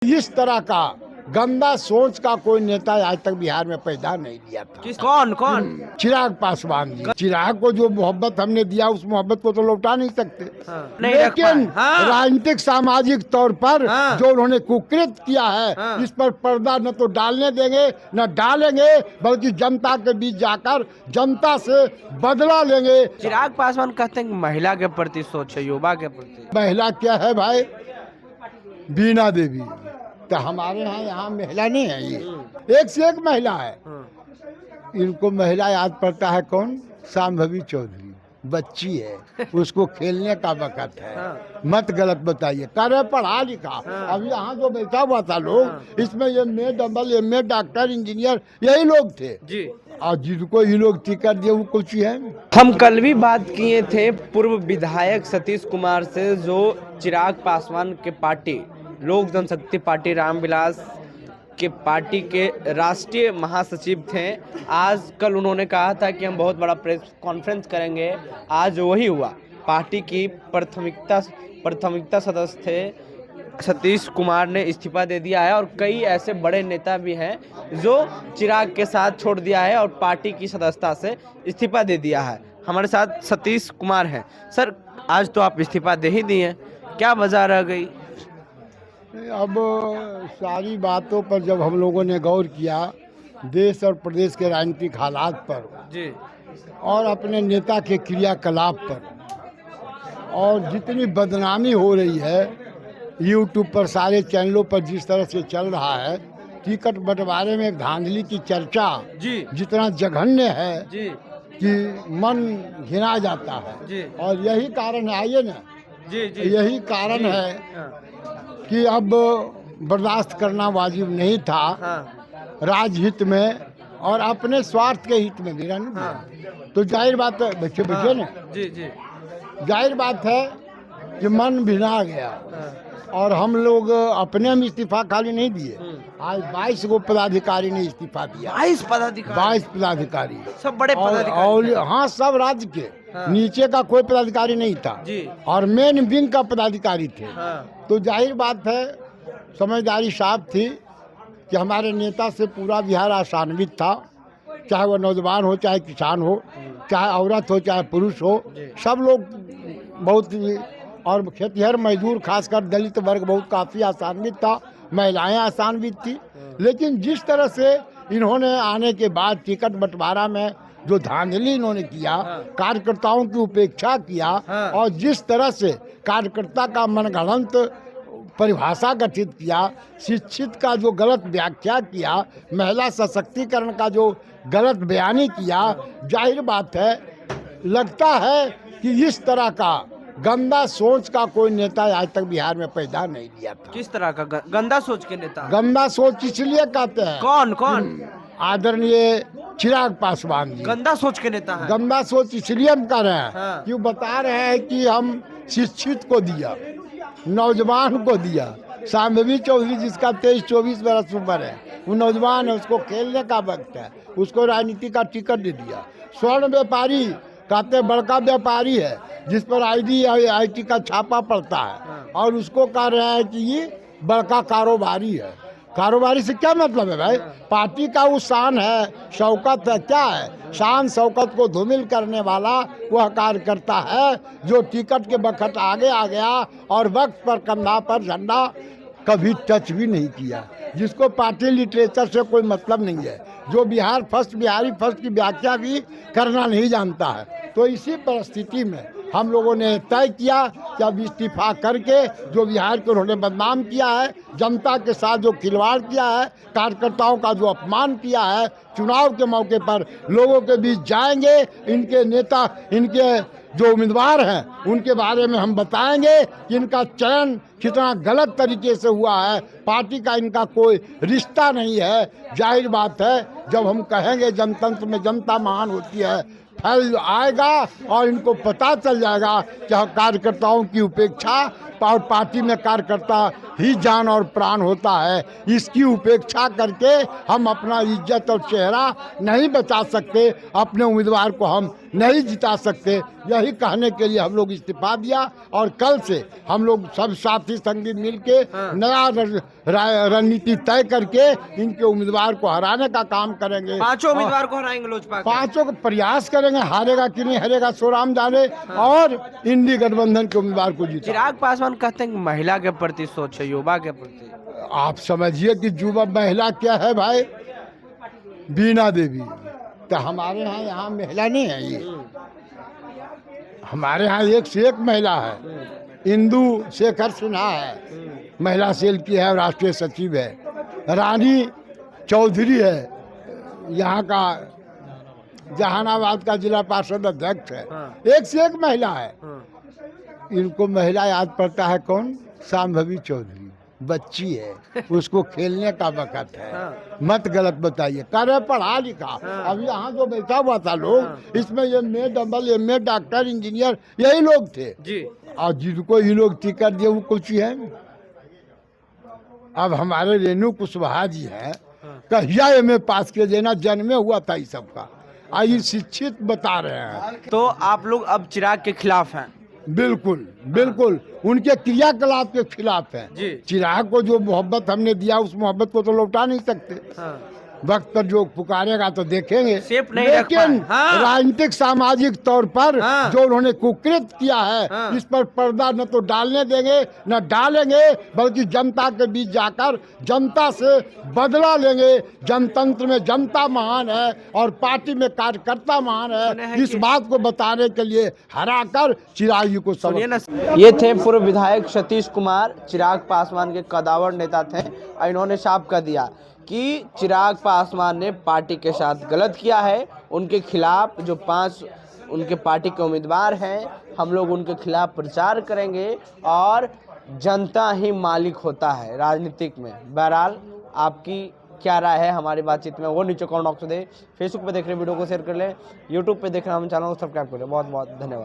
इस तरह का गंदा सोच का कोई नेता आज तक बिहार में पैदा नहीं दिया था। कौन कौन? चिराग पासवान जी। चिराग को जो मोहब्बत हमने दिया उस मोहब्बत को तो लौटा नहीं सकते। नहीं रख पाए। लेकिन राजनीतिक सामाजिक तौर पर जो उन्होंने कुकृत किया है इस पर पर्दा न तो डालने देंगे न डालेंगे, बल्कि जनता के बीच जाकर जनता से बदला लेंगे। चिराग पासवान कहते हैं कि महिला के प्रति सोच है, युवा के प्रति। महिला क्या है भाई? बीना देवी। तो हमारे यहाँ महिला नहीं है, ये एक से एक महिला है। इनको महिला याद पड़ता है कौन? शांभवी चौधरी बच्ची है, उसको खेलने का वक्त है। मत गलत बताइए। करे पढ़ा लिखा। अब यहाँ जो बैठा हुआ था लोग, इसमें MA, MA, डॉक्टर, इंजीनियर यही लोग थे जी। और जिनको ये लोग टिकट दिए वो कुछ है। हम कल भी बात किए थे पूर्व विधायक सतीश कुमार से, जो चिराग पासवान के पार्टी लोक जनशक्ति पार्टी रामविलास के पार्टी के राष्ट्रीय महासचिव थे। आज कल उन्होंने कहा था कि हम बहुत बड़ा प्रेस कॉन्फ्रेंस करेंगे। आज वही हुआ। पार्टी की प्राथमिकता सदस्य थे सतीश कुमार ने इस्तीफा दे दिया है, और कई ऐसे बड़े नेता भी हैं जो चिराग के साथ छोड़ दिया है और पार्टी की सदस्यता से इस्तीफा दे दिया है। हमारे साथ सतीश कुमार हैं। सर, आज तो आप इस्तीफा दे ही दिए, क्या वजह रह गई? अब सारी बातों पर जब हम लोगों ने गौर किया, देश और प्रदेश के राजनीतिक हालात पर जी, और अपने नेता के क्रियाकलाप पर, और जितनी बदनामी हो रही है यूट्यूब पर, सारे चैनलों पर जिस तरह से चल रहा है, टिकट बंटवारे में धांधली की चर्चा जी, जितना जघन्य है जी, कि मन घिना जाता है जी, और यही कारण है। आइए ना, जी, जी, यही कारण है कि अब बर्दाश्त करना वाजिब नहीं था। राजहित में और अपने स्वार्थ के हित में भी तो जाहिर बात है, बच्चे ना, जी, जी, जाहिर बात है कि मन भिना गया। और हम लोग अपने में इस्तीफा खाली नहीं दिए, आज 22 गो पदाधिकारी ने इस्तीफा दिया। 22 पदाधिकारी? 22 पदाधिकारी, सब बड़े पदाधिकारी? हाँ, सब राज्य के। नीचे का कोई पदाधिकारी नहीं था जी। और मेन विंग का पदाधिकारी थे। तो जाहिर बात है, समझदारी साफ थी कि हमारे नेता से पूरा बिहार आशान्वित था, चाहे वो नौजवान हो, चाहे किसान हो, चाहे औरत हो, चाहे पुरुष हो, सब लोग बहुत, और खेतिहर मजदूर खासकर दलित वर्ग बहुत काफ़ी आशान्वित था, महिलाएं आशान्वित थी। लेकिन जिस तरह से इन्होंने आने के बाद टिकट बंटवारा में जो धांधली इन्होंने किया, कार्यकर्ताओं की उपेक्षा किया, और जिस तरह से कार्यकर्ता का मनगढ़ंत परिभाषा गठित किया, शिक्षित का जो गलत व्याख्या किया, महिला सशक्तिकरण का जो गलत बयानी किया, जाहिर बात है लगता है कि इस तरह का गंदा सोच का कोई नेता आज तक बिहार में पैदा नहीं दिया था। किस तरह का गंदा सोच के नेता? गंदा सोच इसलिए कहते हैं। कौन कौन? आदरणीय चिराग पासवान जी गंदा सोच के नेता है। गंदा सोच इसलिए हम कर रहे हैं कि वो बता रहे हैं कि हम शिक्षित को दिया, नौजवान को दिया। शांभवी चौधरी जिसका 23-24 बरस उम्र है, वो नौजवान है, उसको खेलने का वक्त है, उसको राजनीति का टिकट दे दिया। स्वर्ण व्यापारी कहते बड़का व्यापारी है, जिस पर ID का छापा पड़ता है, और उसको कह रहे हैं कि ये बड़का कारोबारी है। कारोबारी से क्या मतलब है भाई? पार्टी का वो शान है, शौकत है, क्या है? शान शौकत को धूमिल करने वाला वह कार्यकर्ता है जो टिकट के बखत आगे आ गया और वक्त पर कंधा पर झंडा कभी टच भी नहीं किया, जिसको पार्टी लिटरेचर से कोई मतलब नहीं है, जो बिहारी फर्स्ट की व्याख्या भी करना नहीं जानता है। तो इसी परिस्थिति में हम लोगों ने तय किया कि अब इस्तीफा करके जो बिहार को उन्होंने बदनाम किया है, जनता के साथ जो खिलवाड़ किया है, कार्यकर्ताओं का जो अपमान किया है, चुनाव के मौके पर लोगों के बीच जाएंगे, इनके नेता, इनके जो उम्मीदवार हैं उनके बारे में हम बताएंगे कि इनका चयन कितना गलत तरीके से हुआ है, पार्टी का इनका कोई रिश्ता नहीं है। जाहिर बात है, जब हम कहेंगे जनतंत्र में जनता महान होती है, फैल आएगा और इनको पता चल जाएगा कि कार्यकर्ताओं की उपेक्षा, और पार्टी में कार्यकर्ता ही जान और प्राण होता है, इसकी उपेक्षा करके हम अपना इज्जत और चेहरा नहीं बचा सकते, अपने उम्मीदवार को हम नहीं जिता सकते। यही कहने के लिए हम लोग इस्तीफा दिया और कल से हम लोग सब साथी संगी मिल के नया रणनीति तय करके इनके उम्मीदवार को हराने का काम करेंगे। पांचों उम्मीदवार को हराएंगे लोजपा के। पांचों का प्रयास करेंगे, हारेगा कि नहीं हारेगा सो राम जाने, और इंडी गठबंधन के उम्मीदवार को जीता। चिराग पासवान कहते हैं कि महिला के प्रति सोच है, युवा के प्रति। आप समझिए कि युवा महिला क्या है भाई, बीना देवी। तो हमारे यहाँ महिला नहीं है ये, हमारे यहाँ एक से एक महिला है। इंदु शेखर सिन्हा है, महिला सेल की है, राष्ट्रीय सचिव है। रानी चौधरी है, यहाँ का जहानाबाद का जिला पार्षद अध्यक्ष है। एक से एक महिला है। इनको महिला याद पड़ता है कौन? शांभवी चौधरी, बच्ची है, उसको खेलने का वक्त है। मत गलत बताइए, करे पढ़ा लिखा। अब यहाँ जो बैठा हुआ था लोग, इसमें MA, AA, डॉक्टर, इंजीनियर, यही लोग थे जी। और जिनको ये लोग टिकट दिए वो कुछ है नहीं। अब हमारे रेणु कुशवाहा जी हैं, कहिया MA पास किए, देना जन्मे हुआ था इस सबका, आज शिक्षित बता रहे हैं। तो आप लोग अब चिराग के खिलाफ हैं? बिल्कुल बिल्कुल, उनके क्रियाकलाप के खिलाफ है। जी। चिराग को जो मोहब्बत हमने दिया, उस मोहब्बत को तो लौटा नहीं सकते। वक्त पर जो पुकारेगा तो देखेंगे। सेफ नहीं रख लेकिन पाए। राजनीतिक सामाजिक तौर पर जो उन्होंने कुकृत किया है, इस पर पर्दा न तो डालने देंगे न डालेंगे, बल्कि जनता के बीच जाकर जनता से बदला लेंगे। जनतंत्र में जनता महान है और पार्टी में कार्यकर्ता महान है, इस बात को बताने के लिए हराकर चिराग जी को सबक। ये थे पूर्व विधायक सतीश कुमार, चिराग पासवान के कदावर नेता थे। और इन्होंने साफ कर दिया कि चिराग पासवान ने पार्टी के साथ गलत किया है। उनके खिलाफ जो 5 उनके पार्टी के उम्मीदवार हैं, हम लोग उनके खिलाफ प्रचार करेंगे और जनता ही मालिक होता है राजनीतिक में। बहरहाल आपकी क्या राय है हमारी बातचीत में, वो नीचे कमेंट बॉक्स में दे। फेसबुक पे देख रहे वीडियो को शेयर कर लें, यूट्यूब पे देख रहे हम चैनल को सब्सक्राइब कर लें। बहुत बहुत धन्यवाद।